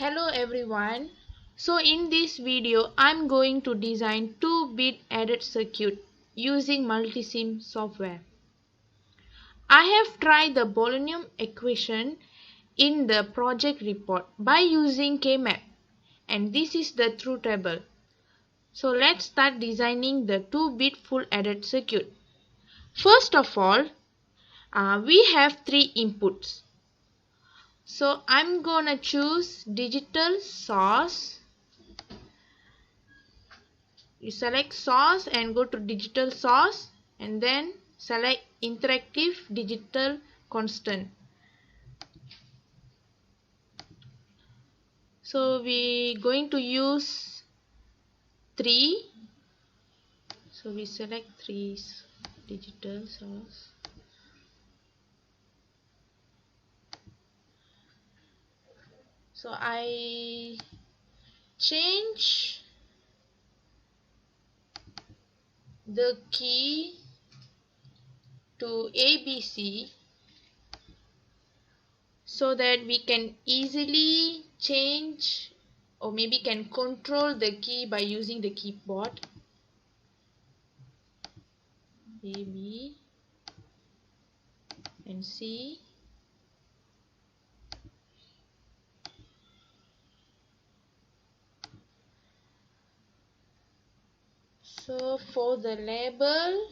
Hello everyone. So in this video I'm going to design 2-bit added circuit using multisim software. I have tried the Bolognese equation in the project report by using Kmap, and this is the truth table. So let's start designing the 2-bit full added circuit. First of all, we have 3 inputs. So I'm gonna choose digital source. You select source and go to digital source and then select interactive digital constant. So we going to use 3. So we select 3 digital source. So I change the key to ABC so that we can easily change or maybe can control the key by using the keyboard. A, B and C. So for the label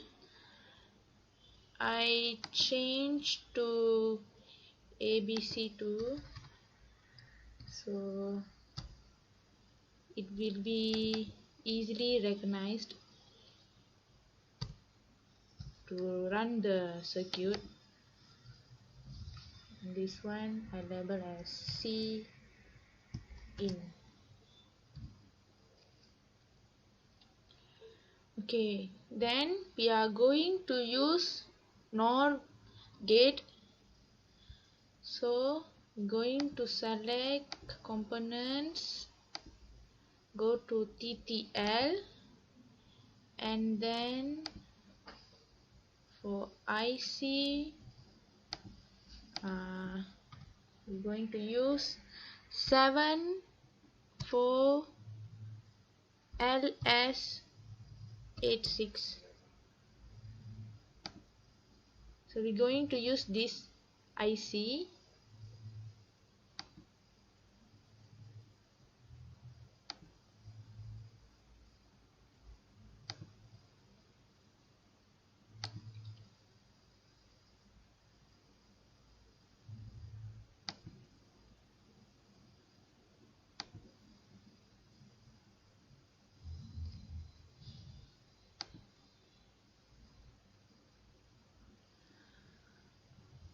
I change to ABC2, so it will be easily recognized to run the circuit. And this one I label as C in. Okay, then we are going to use NOR gate. So going to select components, go to TTL, and then for IC we're going to use 74LS86. So we're going to use this IC.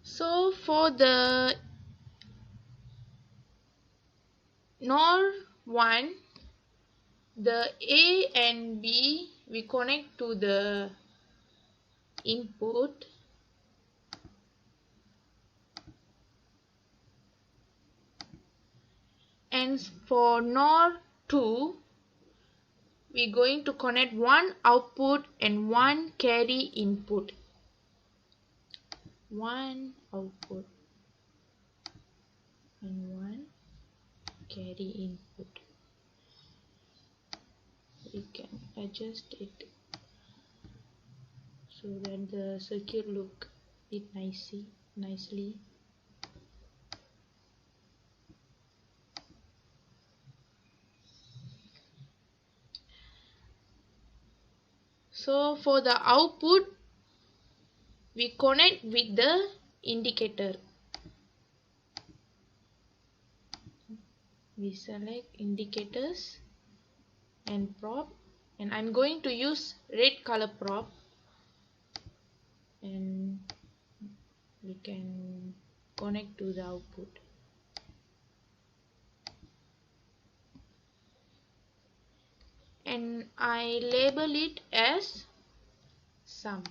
So for the NOR 1, the A and B we connect to the input, and for NOR 2 we're going to connect one output and one carry input. One output and one carry input. We can adjust it so that the circuit look it nicely. So for the output we connect with the indicator. We select indicators and probe, and I'm going to use red color probe, and we can connect to the output. And I label it as sum.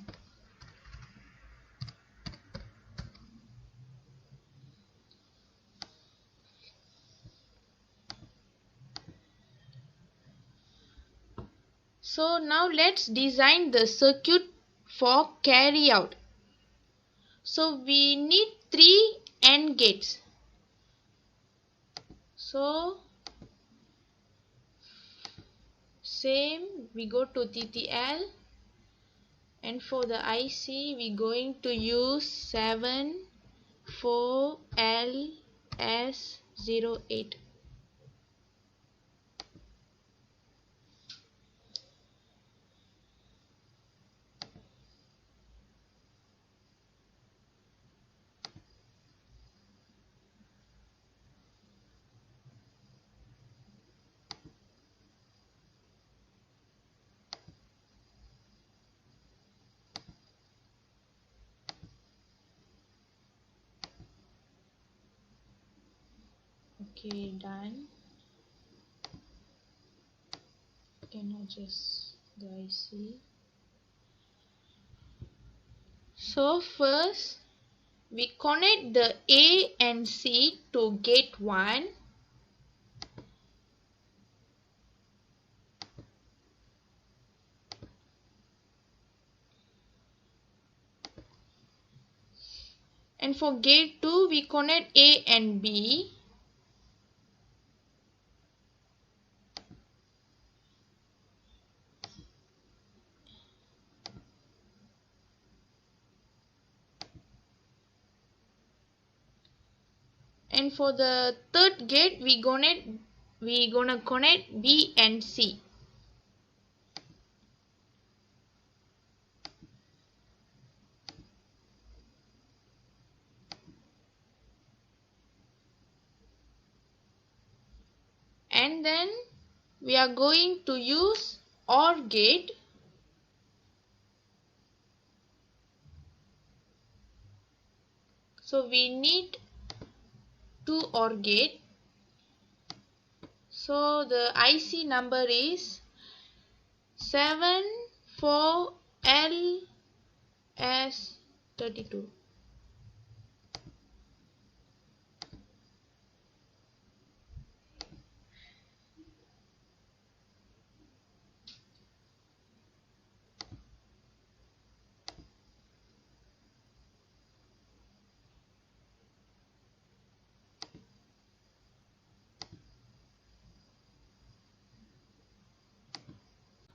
So now let's design the circuit for carry out. So we need 3 AND gates. So same, we go to TTL, and for the IC we going to use 74LS08. Okay, done. Can adjust the IC. So first we connect the A and C to gate 1. And for gate 2 we connect A and B. And for the third gate we gonna connect B and C. And then we are going to use OR gate. So we need 2 OR gate. So the IC number is 74LS32.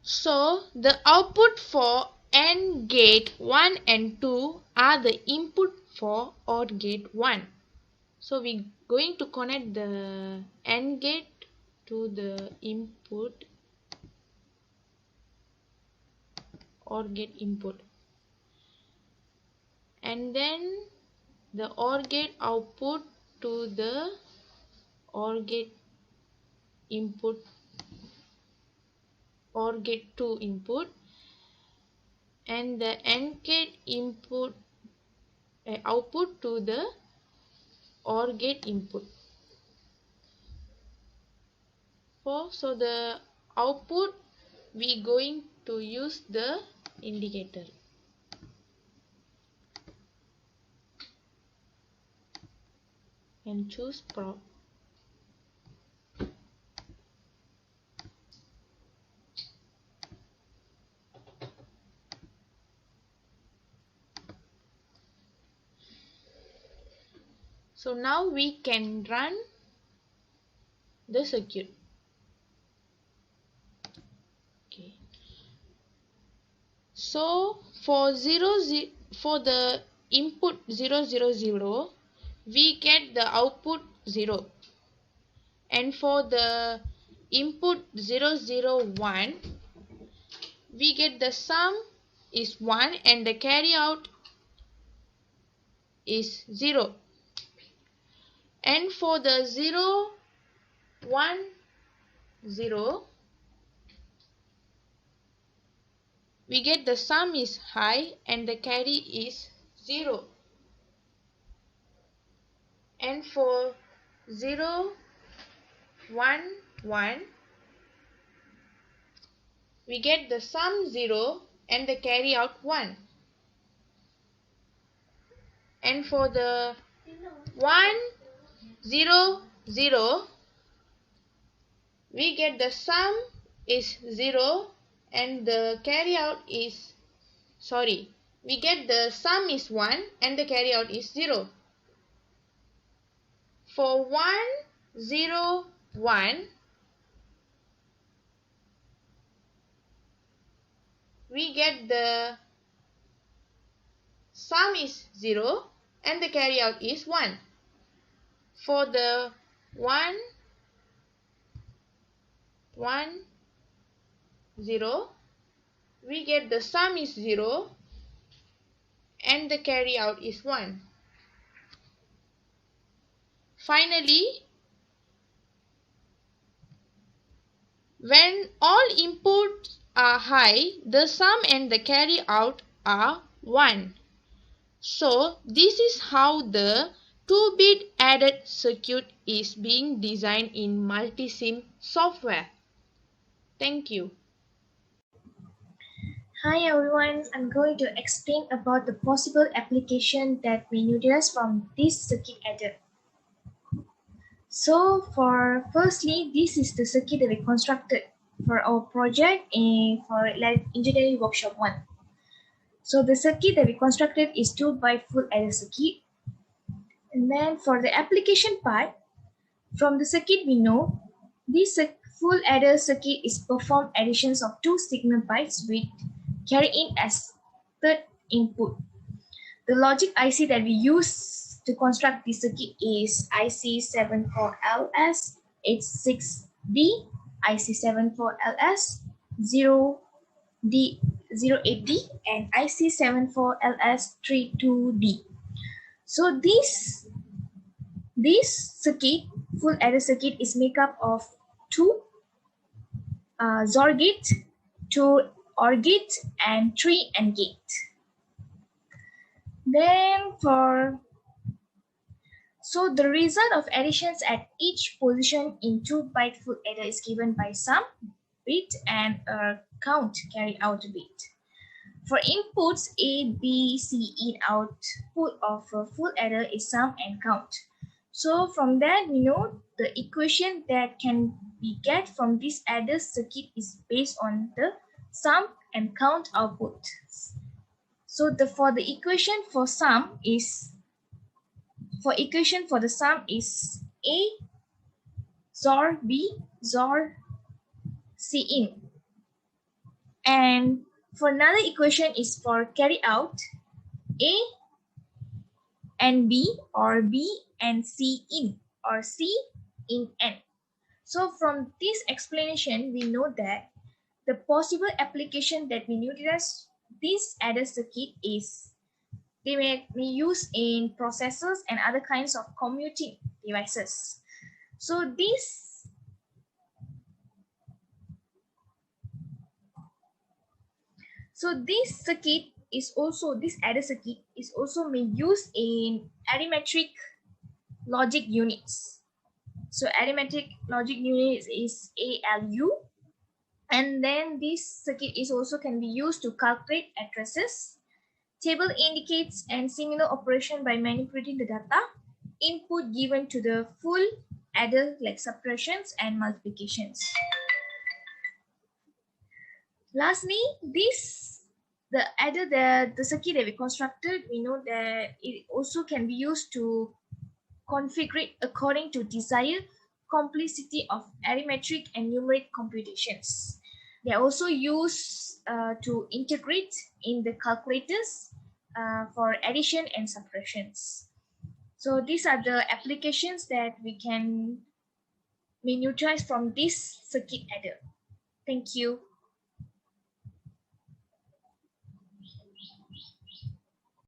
So the output for AND gate 1 and 2 are the input for OR gate 1. So we going to connect the AND gate to the input OR gate input, and then the OR gate output to the OR gate input, OR gate 2 input, and the AND gate input output to the OR gate input. So the output we going to use the indicator and choose prop. So now we can run the circuit. Okay. So for the input 000 we get the output 0, and for the input 001 we get the sum is 1 and the carry out is 0, and for the 010 we get the sum is high and the carry is 0, and for 011 we get the sum 0 and the carry out 1, and for the 100 we get the sum is 0 and the carry out is we get the sum is 1 and the carry out is 0. For 0, 1, we get the sum is 0 and the carry out is 1. For the 1, 1, 0, we get the sum is 0 and the carry out is 1. Finally, when all inputs are high, the sum and the carry out are 1. So this is how the 2-bit added circuit is being designed in multisim software. Thank you. Hi everyone, I'm going to explain about the possible application that we utilize from this circuit adder. So firstly, this is the circuit that we constructed for our project in for engineering workshop 1. So the circuit that we constructed is 2-byte full adder circuit. And then for the application part, from the circuit we know this full adder circuit is performed additions of 2 signal bytes with carry in as third input. The logic IC that we use to construct this circuit is IC74LS86D, IC74LS08D, and IC74LS32D. So this circuit, full adder circuit, is made up of 2 XOR gate, 2 OR gate, and 3 AND gate. Then so the result of additions at each position in 2-byte full adder is given by sum bit and a count carry out bit. For inputs A, B, C, in output of a full adder is sum and count. So from that we know the equation that can be get from this adder circuit is based on the sum and count output. So for the equation for sum is the sum is A XOR B XOR C in. And for another equation is for carry out A and B or B and C in or C in N. So from this explanation we know that the possible application that we utilize this adder circuit is they may be used in processors and other kinds of computing devices. So this circuit is also this adder circuit is also may used in arithmetic logic units. So arithmetic logic units is ALU, and then this circuit is also can be used to calculate addresses, table indicates, and similar operation by manipulating the data input given to the full adder like subtractions and multiplications. Lastly, the circuit that we constructed, we know that it also can be used to configure according to desired complexity of arithmetic and numeric computations. They are also used to integrate in the calculators for addition and subtractions. So these are the applications that we can miniaturize from this circuit adder. Thank you.